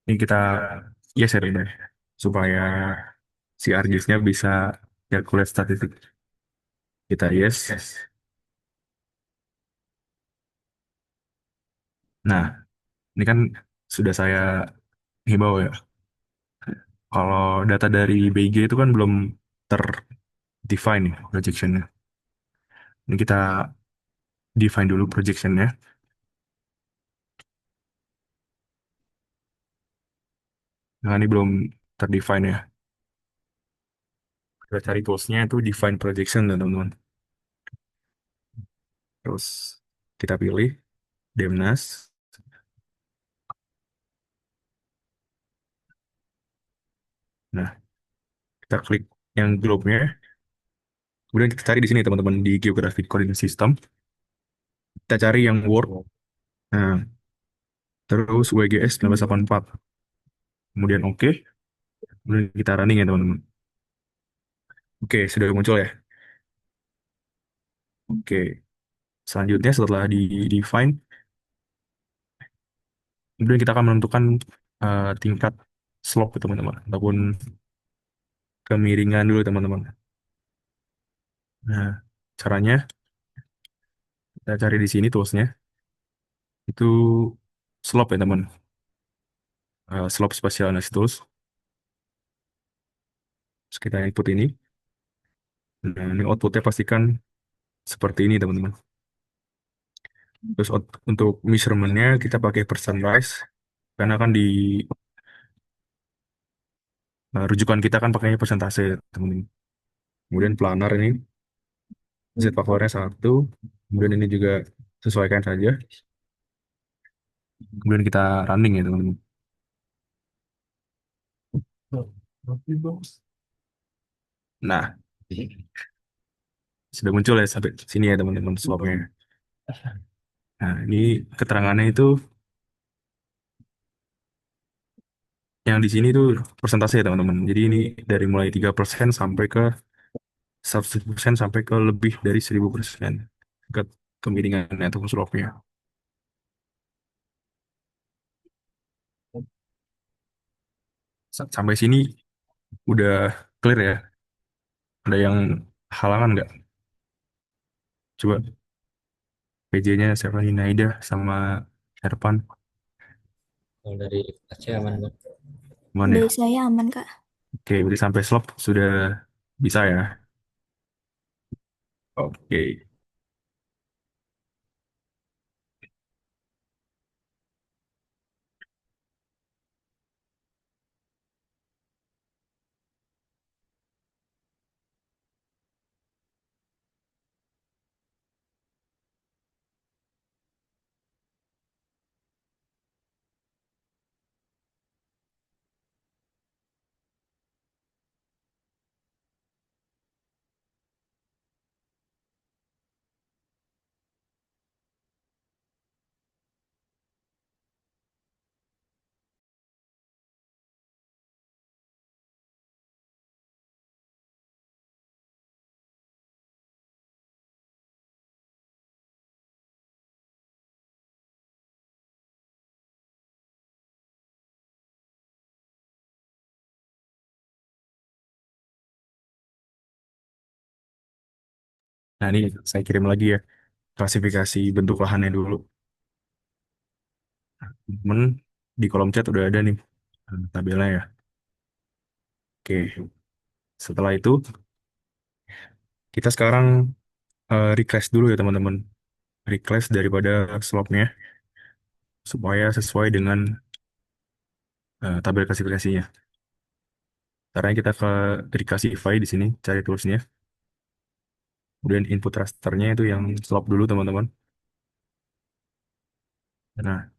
Ini kita geser ini supaya si ArcGIS-nya bisa calculate statistik. Kita yes. Nah, ini kan sudah saya himbau ya. Kalau data dari BG itu kan belum ter-define ya projectionnya. Ini kita define dulu projectionnya. Nah, ini belum terdefine ya. Kita cari toolsnya itu define projection teman-teman. Terus kita pilih Demnas. Nah, kita klik yang globe-nya. Kemudian kita cari di sini teman-teman di Geographic Coordinate System. Kita cari yang World. Nah, terus WGS 1984. Kemudian oke. Kemudian kita running ya teman-teman. Oke, sudah muncul ya. Oke. Selanjutnya setelah di define, kemudian kita akan menentukan tingkat slope ya, teman-teman, ataupun kemiringan dulu teman-teman. Nah, caranya kita cari di sini toolsnya. Itu slope ya teman. Slope spatial analysis tools. Terus kita input ini. Nah, ini outputnya pastikan seperti ini teman-teman. Terus untuk measurementnya kita pakai percent rise karena kan di rujukan kita kan pakainya persentase teman-teman. Kemudian planar ini Z faktornya satu. Kemudian ini juga sesuaikan saja. Kemudian kita running ya teman-teman. Nah, sudah muncul ya sampai sini ya teman-teman slope-nya. Nah, ini keterangannya itu yang di sini tuh persentase ya teman-teman. Jadi ini dari mulai 3% sampai ke 100% sampai ke lebih dari 1000% ke kemiringannya ataupun slope-nya. Sampai sini udah clear ya. Ada yang halangan nggak? Coba PJ-nya siapa nih? Naida sama Erpan. Kalau dari Aceh aman Bang. Mana Dari ya? saya aman, Kak. Oke, berarti sampai slope sudah bisa ya. Oke. Nah, ini saya kirim lagi ya klasifikasi bentuk lahannya dulu. Temen di kolom chat udah ada nih tabelnya ya. Oke, setelah itu kita sekarang request dulu ya teman-teman. Request daripada slope-nya supaya sesuai dengan tabel klasifikasinya. Caranya kita ke Reclassify di sini, cari toolsnya. Kemudian input rasternya itu yang slope dulu teman-teman. Nah,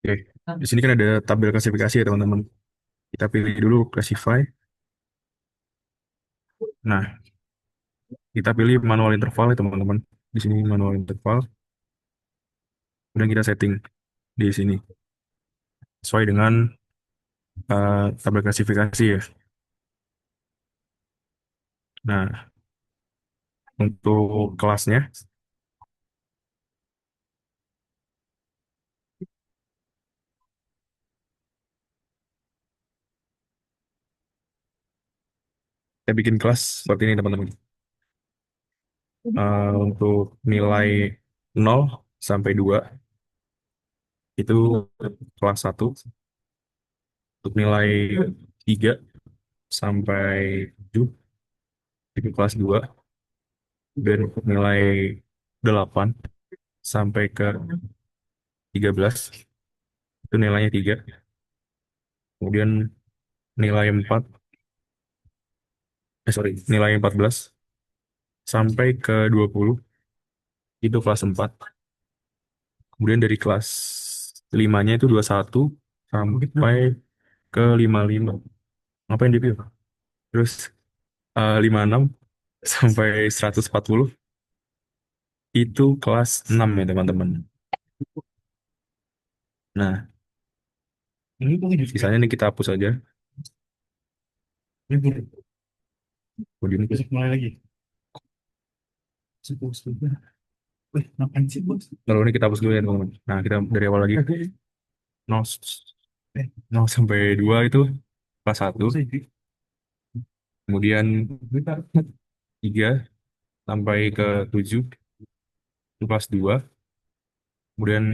Oke, di sini kan ada tabel klasifikasi ya teman-teman. Kita pilih dulu classify. Nah, kita pilih manual interval ya teman-teman. Di sini manual interval. Kemudian kita setting di sini sesuai dengan tabel klasifikasi ya. Nah, untuk kelasnya kita bikin kelas seperti ini teman-teman. Untuk nilai 0 sampai 2 itu kelas 1. Untuk nilai 3 sampai 7 itu kelas 2. Dan untuk nilai 8 sampai ke 13 itu nilainya 3. Kemudian nilai 4, nilai 14 sampai ke 20 itu kelas 4. Kemudian dari kelas 5-nya itu 21 sampai ke 55. Ngapain di view? Terus 56 sampai 140 itu kelas 6 ya teman-teman. Nah, sisanya ini kita hapus aja. Kemudian mulai lagi. Lalu ini kita hapus dulu ya teman-teman. Nah, kita dari awal lagi. 0, 0 sampai 2 itu kelas 1. Kemudian 3 sampai ke 7 itu kelas 2. Kemudian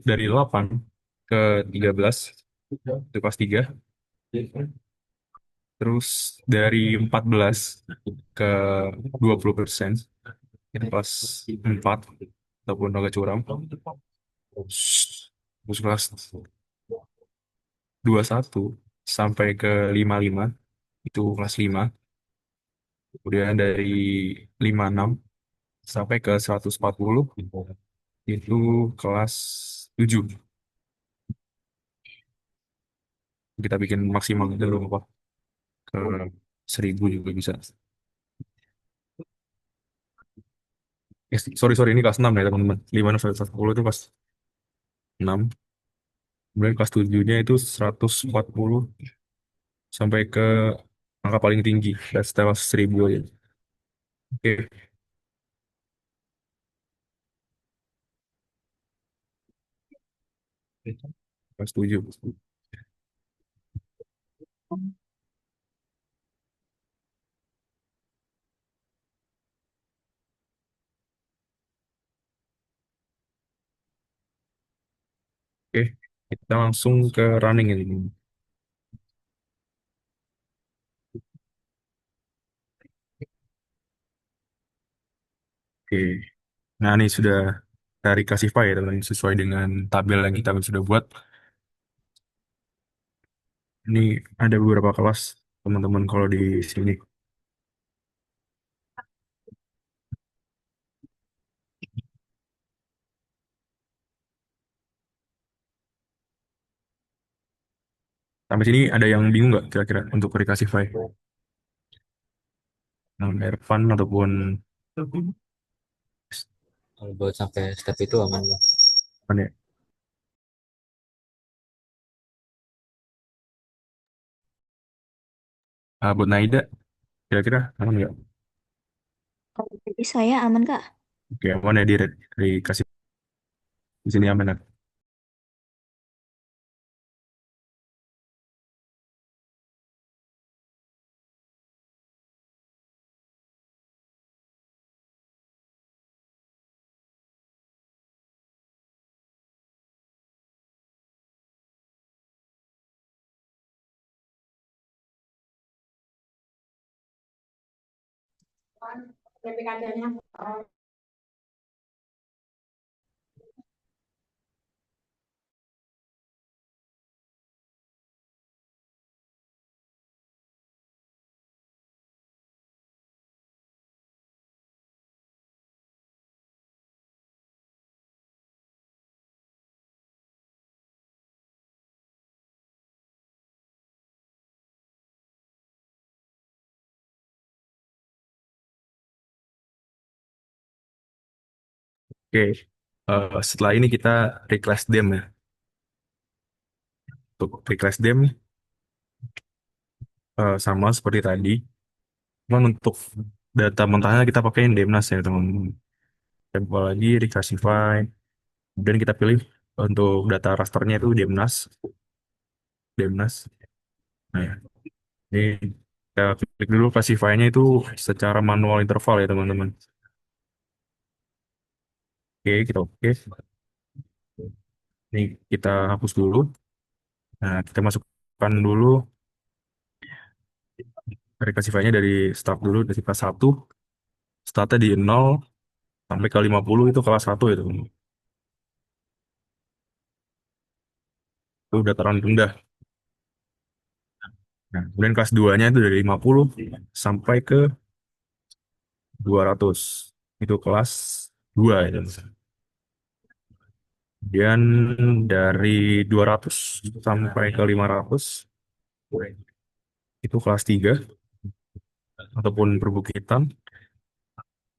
dari 8 ke 13 itu kelas 3. Terus dari 14 ke 20% itu kelas 4 ataupun agak curam. Terus kelas 21 sampai ke 55 itu kelas 5. Kemudian dari 56 sampai ke 140 itu kelas 7. Kita bikin maksimal dulu apa ke 1000 juga bisa. Sorry sorry ini kelas 6 ya teman-teman. 5 sampai 140 itu kelas 6. Kemudian kelas 7-nya itu 140 sampai ke angka paling tinggi. Dan setelah 1000 aja. Oke, kelas 7. Oke, kita langsung ke running ini. Oke, nah ini sudah dari classify ya teman sesuai dengan tabel yang kita sudah buat. Ini ada beberapa kelas teman-teman kalau di sini. Sampai sini ada yang bingung nggak kira-kira untuk reclassify? Ervan ataupun Kalau buat sampai step itu aman bang. apa ya? Buat Naida kira-kira aman nggak? Kalau dari saya aman, Kak. Oke, aman ya dikasih di sini aman ya. Oke, setelah ini kita reclass dem ya. Untuk reclass dem sama seperti tadi. Cuman untuk data mentahnya kita pakai Demnas ya teman-teman. Tempel lagi, reclassify. Kemudian kita pilih untuk data rasternya itu Demnas. Demnas. Nah, ya. Ini kita klik dulu classify-nya itu secara manual interval ya teman-teman. Oke, kita oke. Ini kita hapus dulu. Nah, kita masukkan dulu reclassify-nya dari start dulu dari kelas 1. Startnya di 0 sampai ke 50 itu kelas 1 itu. Itu dataran rendah. Nah, kemudian kelas 2-nya itu dari 50 sampai ke 200. Itu kelas 2 itu. Kemudian dari 200 sampai ke 500 itu kelas 3 ataupun perbukitan.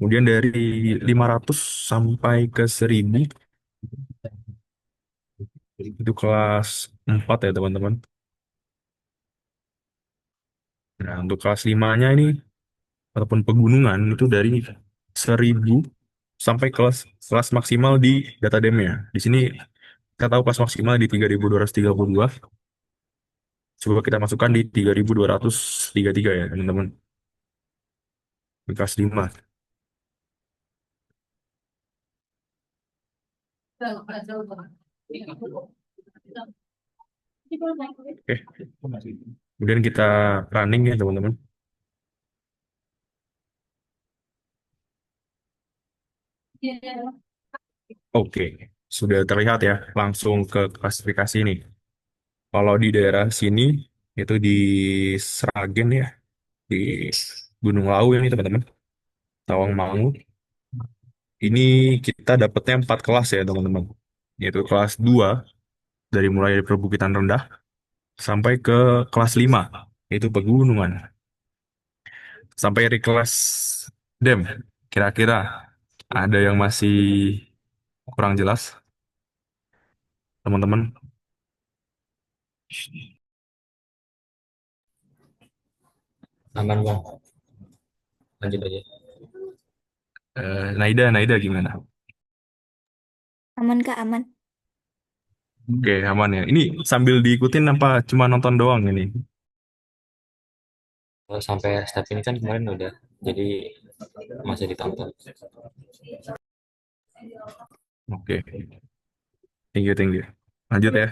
Kemudian dari 500 sampai ke 1000 itu kelas 4 ya teman-teman. Nah, untuk kelas 5-nya ini ataupun pegunungan itu dari 1000 sampai kelas kelas maksimal di data dem-nya. Di sini kita tahu kelas maksimal di 3232. Coba kita masukkan di 3233 ya, teman-teman. Di kelas 5. Oke. Kemudian kita running ya, teman-teman. Oke. Sudah terlihat ya, langsung ke klasifikasi ini. Kalau di daerah sini, itu di Sragen ya, di Gunung Lawu ini, teman-teman. Tawangmangu. Ini kita dapatnya 4 kelas ya, teman-teman. Yaitu kelas 2 dari mulai dari perbukitan rendah sampai ke kelas 5 yaitu pegunungan. Sampai di kelas dem. Kira-kira ada yang masih kurang jelas, teman-teman? Aman bang, lanjut aja. Naida gimana? Aman Kak, aman. Oke, aman ya. Ini sambil diikutin apa cuma nonton doang ini? Kalau sampai step ini kan kemarin udah, jadi masih ditonton. Oke, thank you. Lanjut ya.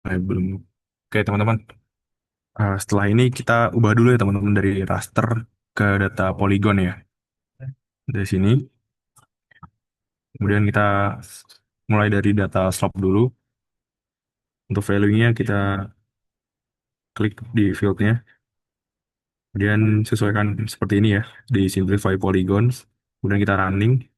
Belum. Oke, teman-teman. Setelah ini kita ubah dulu ya, teman-teman, dari raster ke data polygon ya. Dari sini. Kemudian kita mulai dari data slope dulu. Untuk value-nya kita klik di field-nya. Kemudian sesuaikan seperti ini ya, di simplify polygons. Kemudian kita running.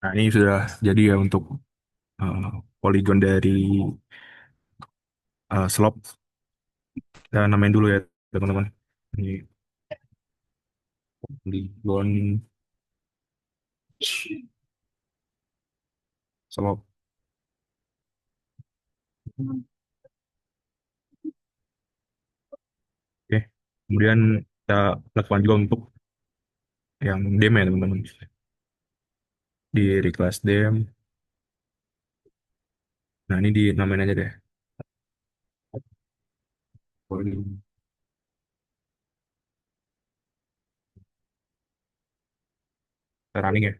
Nah, ini sudah jadi ya untuk eh, poligon dari slope. Kita namain dulu ya teman-teman. Ini poligon slope. Oke. Kemudian kita lakukan juga untuk yang dem ya teman-teman. Di reclass dem. Nah, ini dinamain aja deh. Poligon running ya.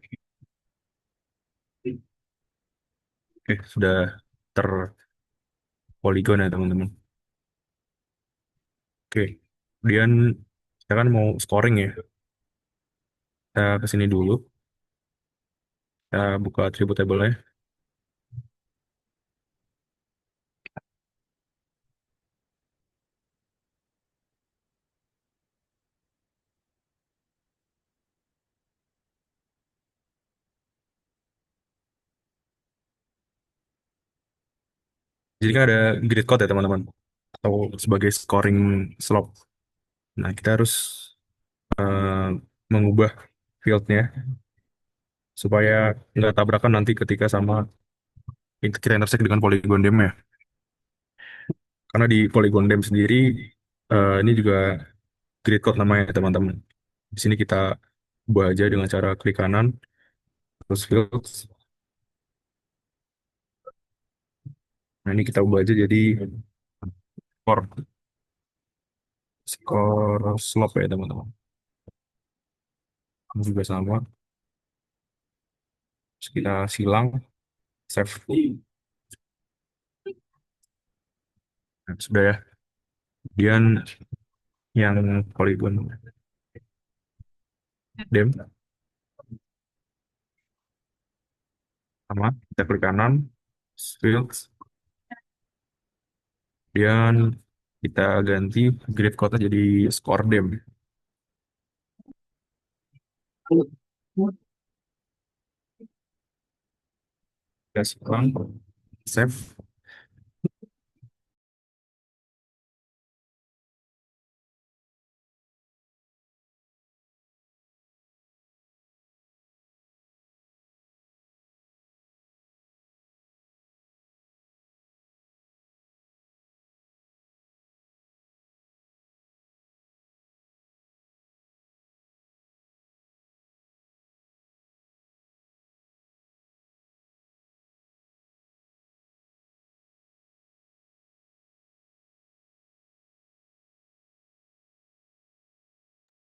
Oke, sudah terpoligon ya teman-teman. Oke. Kemudian kita kan mau scoring ya. Kita ke sini dulu. Kita buka attribute table-nya. Jadi kan ada grid code ya teman-teman. Atau sebagai scoring slope. Nah, kita harus eh, mengubah fieldnya supaya nggak tabrakan nanti ketika sama kita intersect dengan polygon dem ya. Karena di polygon dem sendiri ini juga grid code namanya teman-teman. Di sini kita ubah aja dengan cara klik kanan terus fields. Nah, ini kita ubah aja jadi skor skor slope ya teman-teman. Ini juga sama. Terus kita silang save. Nah, sudah ya. Kemudian yang polygon dem sama kita klik kanan fields. Kemudian kita ganti grid code jadi score dem. Kita silang save.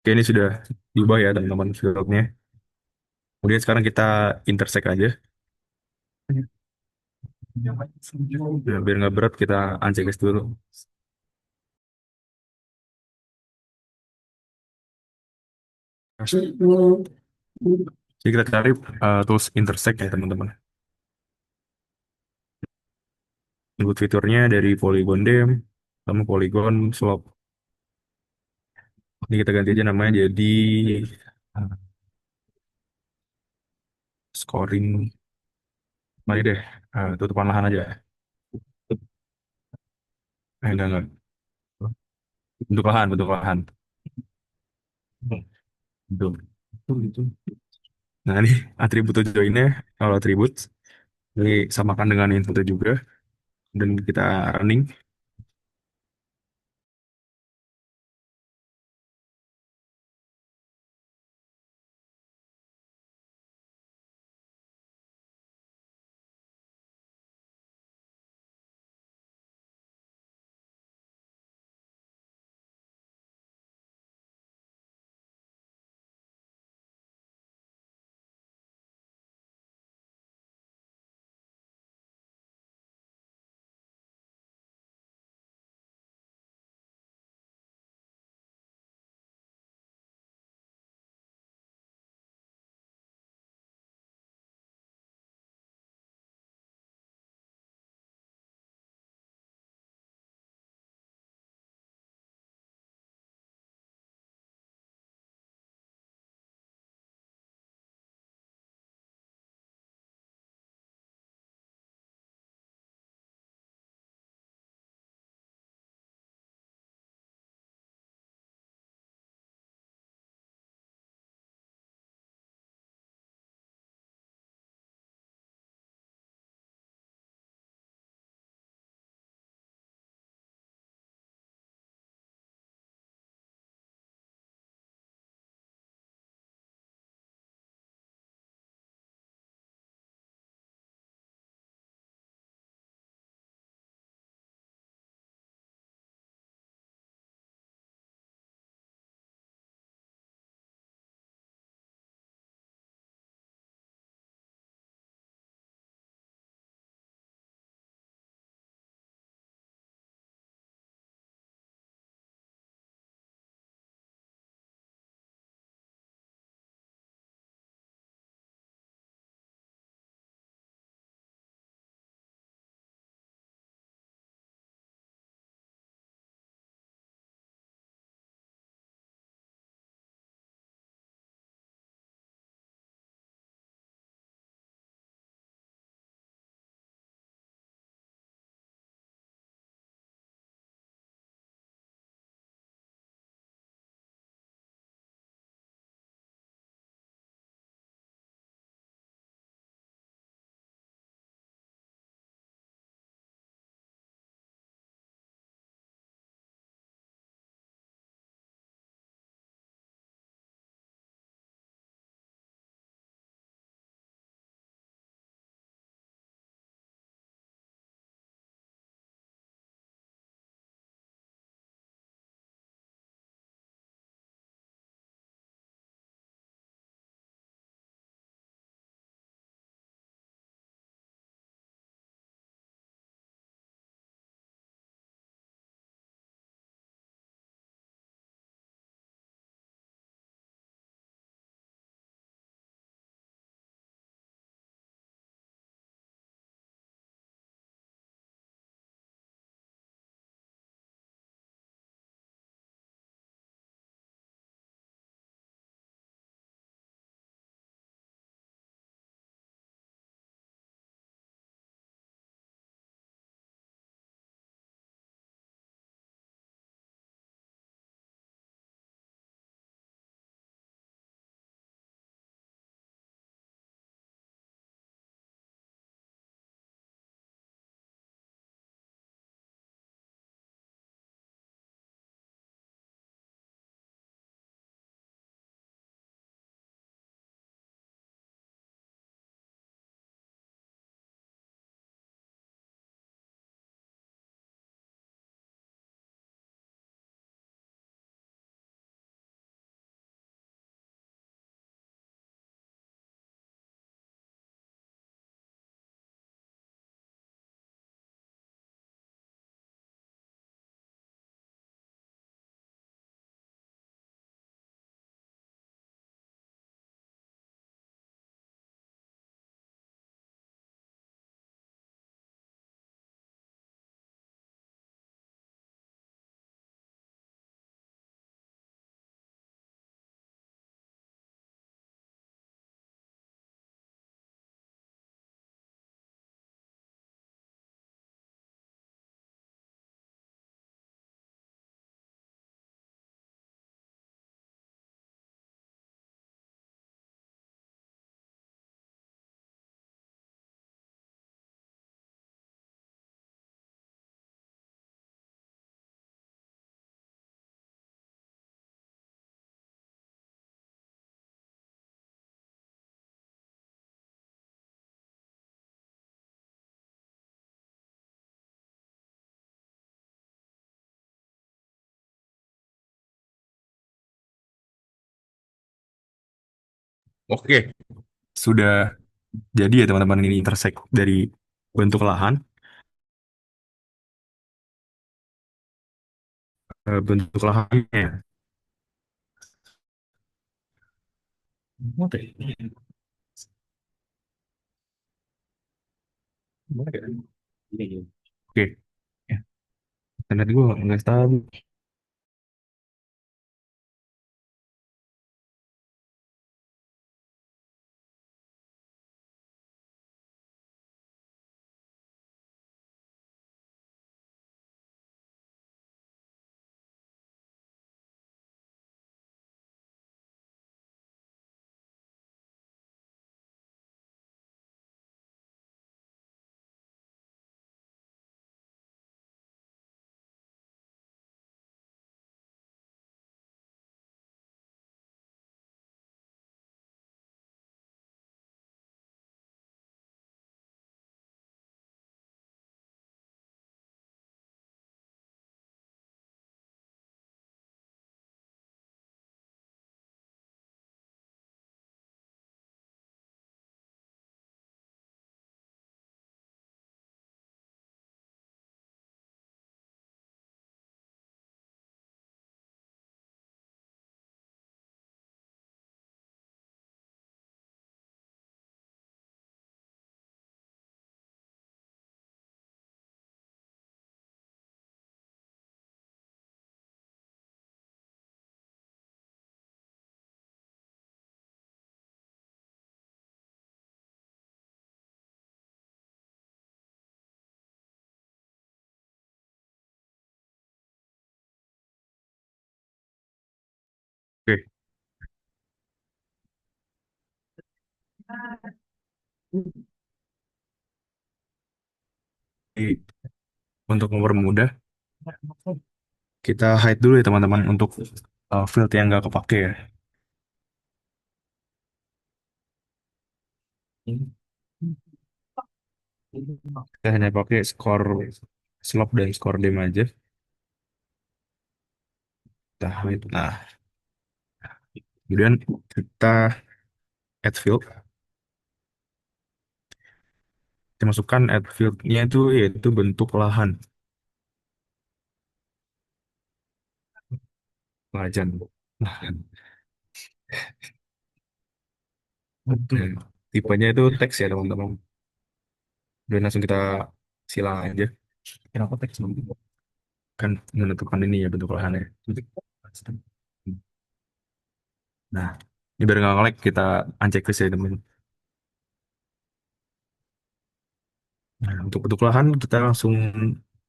Oke, ini sudah diubah ya teman-teman fieldnya. Kemudian sekarang kita intersect aja. Nah, biar nggak berat kita uncheck dulu. Jadi kita cari tools intersect ya teman-teman. Input fiturnya dari polygon dem sama polygon slope. Ini kita ganti aja namanya jadi uh, scoring. Mari deh, tutupan lahan aja. Enggak. Bentuk lahan. Bentuk. Gitu. Nah, ini atribut joinnya, kalau atribut, ini samakan dengan inputnya juga, dan kita running. Oke, sudah jadi ya teman-teman ini intersect dari bentuk lahan, bentuk lahannya. Oke, oke. Internet gue nggak stabil. Oke, jadi untuk mempermudah, kita hide dulu ya teman-teman untuk field yang nggak kepake ya. Kita hanya pakai skor slope dan skor dim aja. Kita hide. Nah, kemudian kita add field. Kita masukkan add field-nya itu yaitu bentuk lahan. Lahan. Lahan. Oke. Tipenya itu teks ya teman-teman. Dan langsung kita silang aja. Kenapa teks? Kan menentukan ini ya bentuk lahannya. Nah, ini biar nggak nge-lag kita uncheck list ya teman. Nah, untuk bentuk lahan kita langsung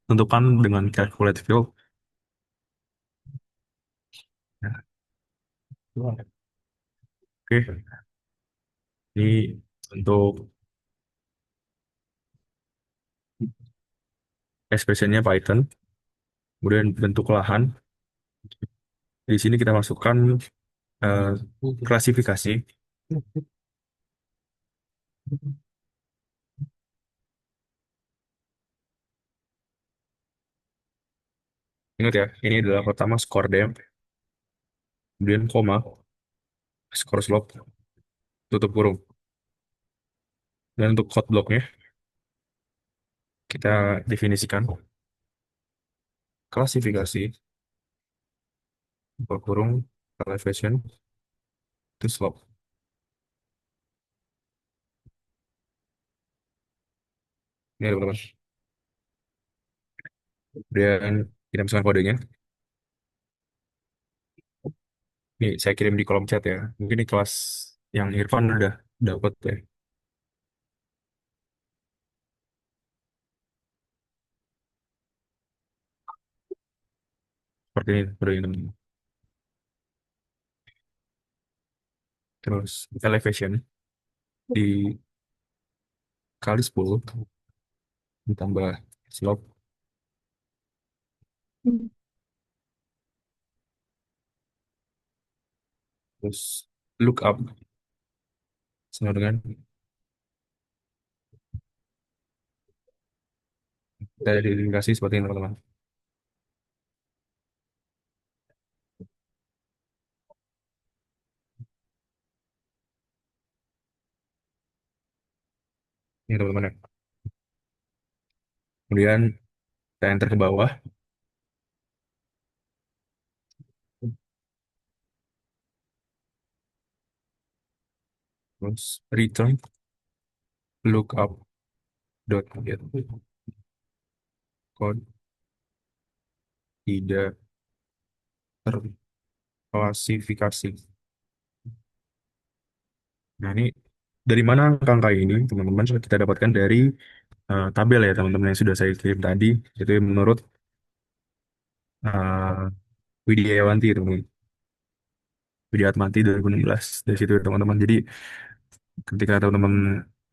tentukan dengan calculate field. Nah, oke, ini untuk expressionnya Python. Kemudian bentuk lahan. Di sini kita masukkan eh, klasifikasi. Ingat ya, ini adalah pertama skor dem, kemudian koma, skor slope, tutup kurung. Dan untuk code blocknya, kita definisikan klasifikasi, tutup kurung, elevation, itu slope. Ini ada teman-teman. Kemudian kita masukkan kodenya. Ini saya kirim di kolom chat ya. Mungkin di kelas yang Irfan udah dapat ya. Seperti ini, seperti ini teman-teman. Terus elevation dikali 10 ditambah slope. Hmm. Terus look up sama dengan dari indikasi seperti ini teman-teman. Ini teman-teman ya. Kemudian kita enter ke bawah, terus return lookup dot get code tidak terklasifikasi. Nah, ini dari mana angka ini, teman-teman? Sudah kita dapatkan dari tabel ya, teman-teman, yang sudah saya kirim tadi. Itu menurut uh, Widiawanti, teman-teman. Widiatmanti 2016. Dari situ, teman-teman. Jadi, ketika teman-teman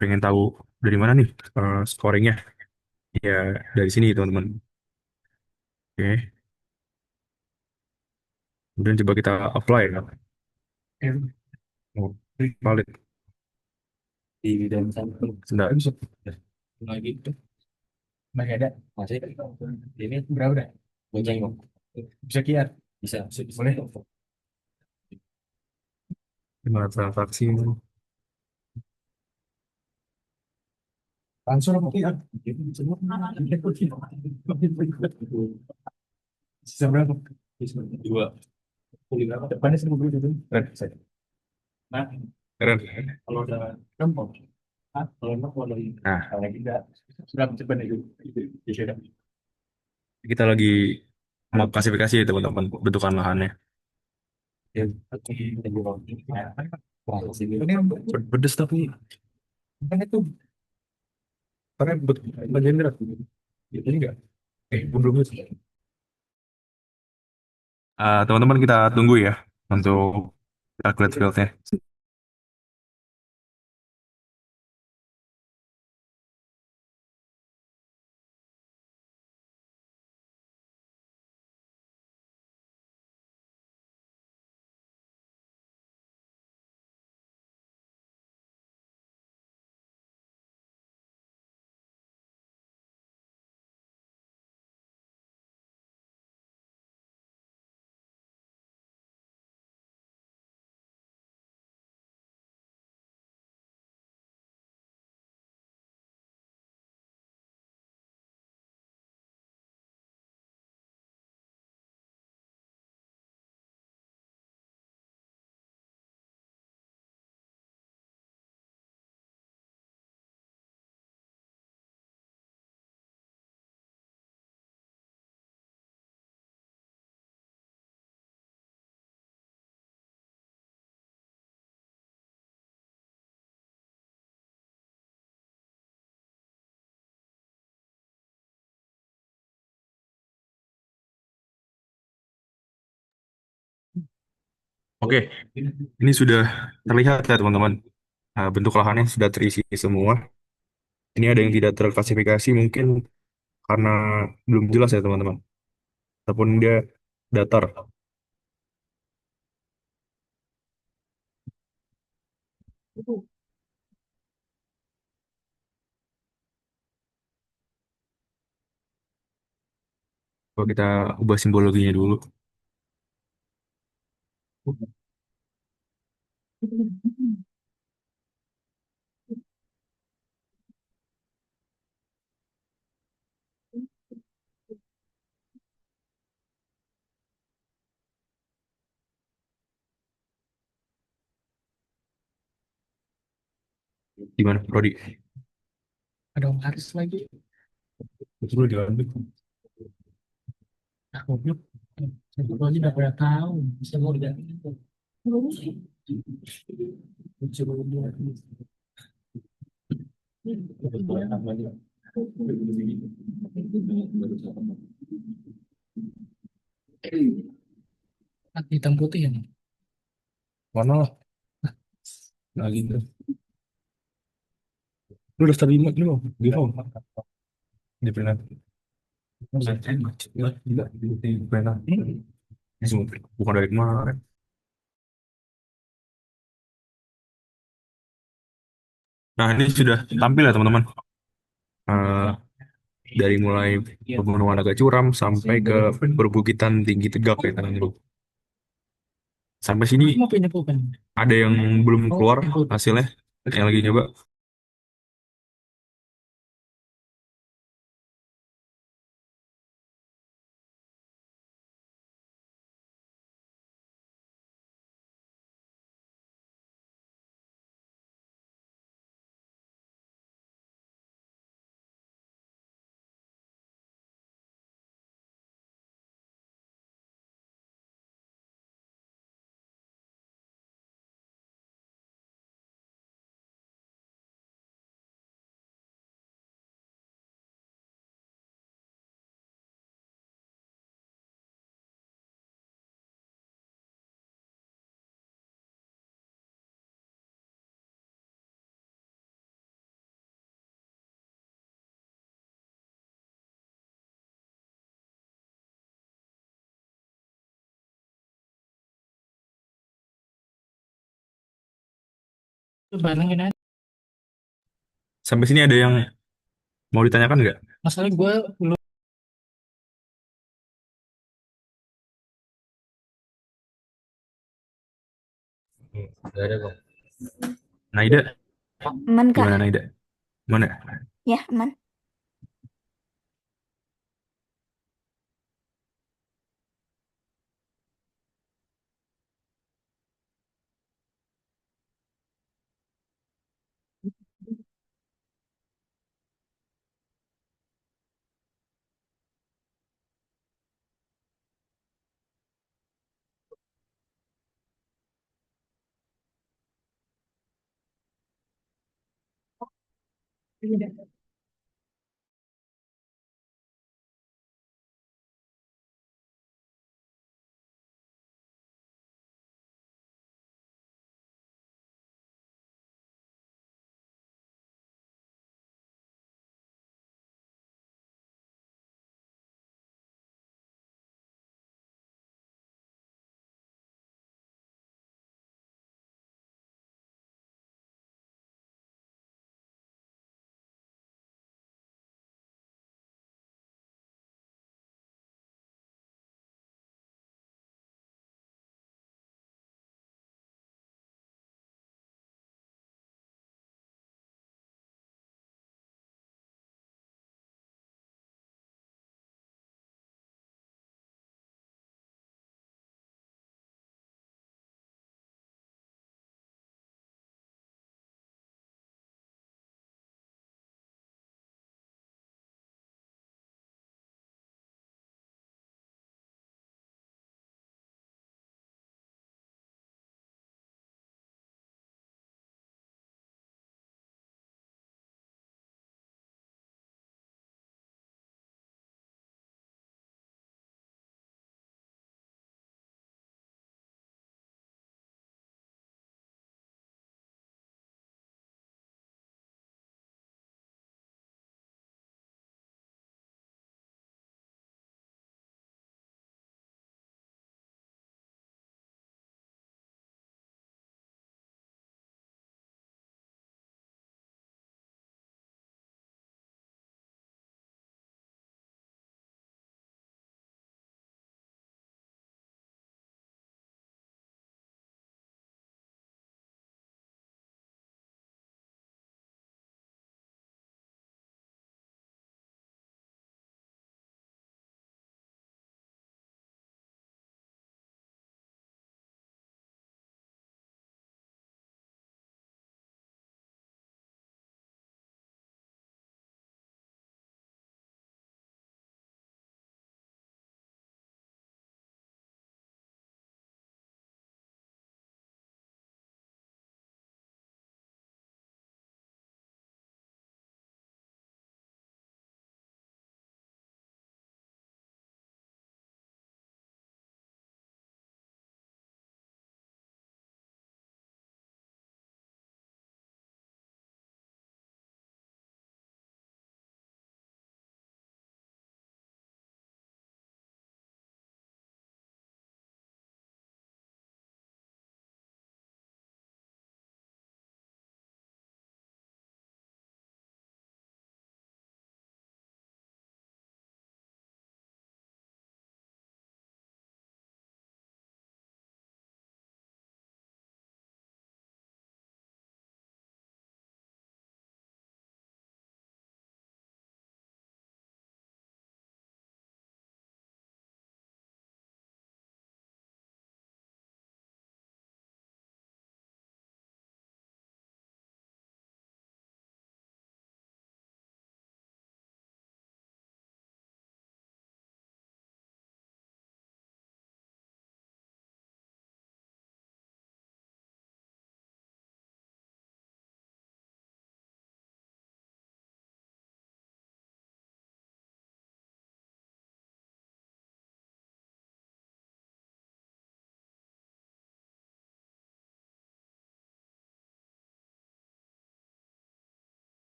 pengen tahu dari mana nih scoringnya, ya dari sini, teman-teman. Oke. Kemudian coba kita apply ya. Oh, valid. Di bidang satu Sebentar. lagi itu masih ada, masih ini berapa dah bonceng bang, bisa kiat, bisa boleh. Gimana transaksi? Langsung apa kiat sisa berapa, dua depannya 10 itu Keren. nah Keren. kalau udah gampang. Kalau enggak kalau Nah, kalau tidak berapa cepat itu bisa. kita lagi mau klasifikasi ya, teman-teman, bentukan lahannya. Ya, oke. Wah, ini Pedes tapi kan itu karena bagian berat. Ini enggak. Belum. Teman-teman, kita tunggu ya untuk calculate fieldnya. Oke, ini sudah terlihat ya, teman-teman. Bentuk lahannya sudah terisi semua. Ini ada yang tidak terklasifikasi mungkin karena belum jelas ya, teman-teman. Ataupun dia datar. Coba kita ubah simbologinya dulu. Gimana, Rodi? Ada Om Haris lagi. Betul diambil. Nah, goblok. Saya aja udah pada tahu. Bisa mau tidak? Coba lihat. Hitam putih ya. Mana lah? Lagi gitu. Lu udah terima belum? Belum. Di pernah. Gila, di pernah. Bukan dari kemarin. Nah, ini sudah tampil ya, teman-teman. Eh, dari mulai pegunungan agak curam sampai ke perbukitan tinggi tegap ya, teman-teman. Sampai sini Mau pindah bukan? ada yang belum keluar hasilnya, yang lagi nyoba. Bayangin aja. Sampai sini ada yang mau ditanyakan nggak? Masalahnya gue belum. Gak ada bang. Naida, Aman, Kak. gimana Naida? Mana? Ya, aman.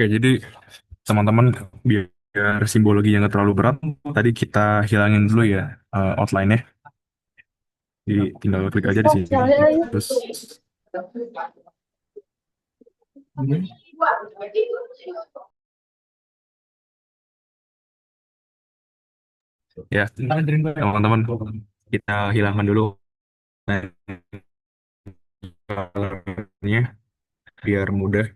Oke, jadi teman-teman biar simbologinya nggak terlalu berat, tadi kita hilangin dulu ya outline-nya. Jadi tinggal klik aja di sini. Terus ya teman-teman kita hilangkan dulu color-nya biar mudah.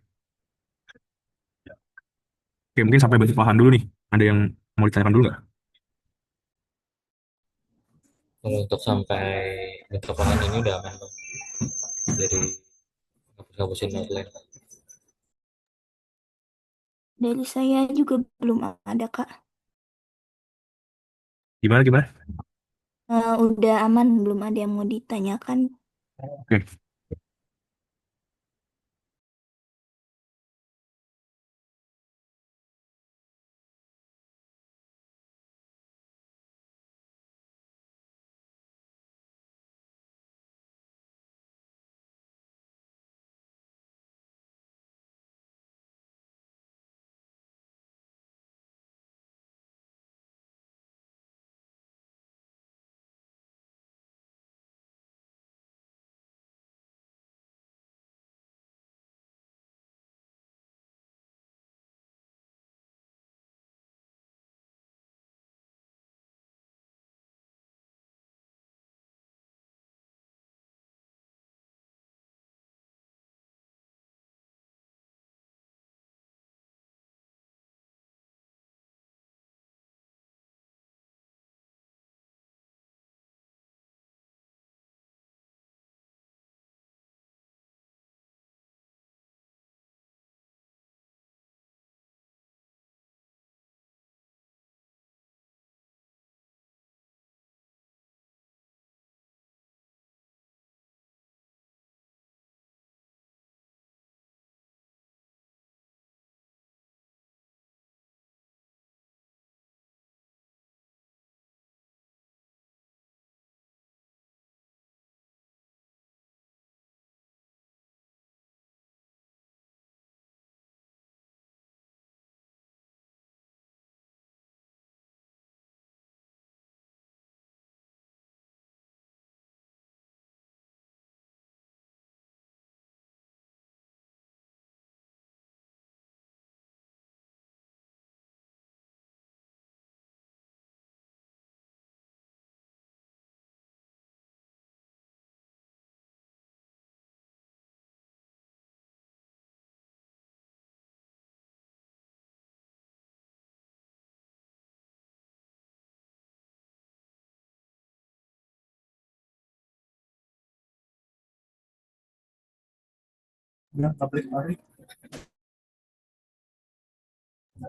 Oke, mungkin sampai bentuk paham dulu nih. Ada yang mau ditanyakan dulu nggak? Kalau untuk sampai bentuk lahan ini udah aman Bang. Jadi hapus-hapusin outline. Dari saya juga belum ada, Kak. Gimana gimana? Udah aman, belum ada yang mau ditanyakan. Oke.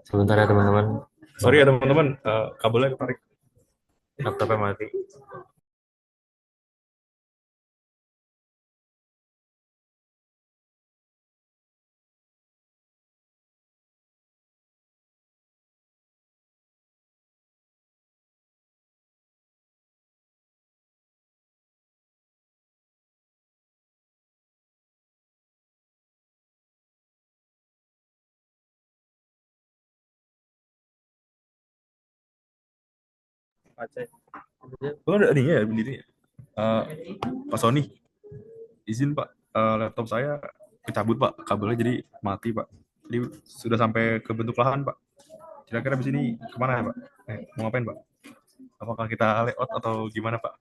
Sebentar ya teman-teman. Sorry ya teman-teman, kabelnya ketarik. Laptopnya mati. Aceh. Oh, ada nih ya berdiri. Eh, Pak Sony, izin Pak, laptop saya kecabut Pak, kabelnya jadi mati Pak. Jadi sudah sampai ke bentuk lahan Pak. Kira-kira di sini kemana ya Pak? Mau ngapain Pak? Apakah kita layout atau gimana Pak?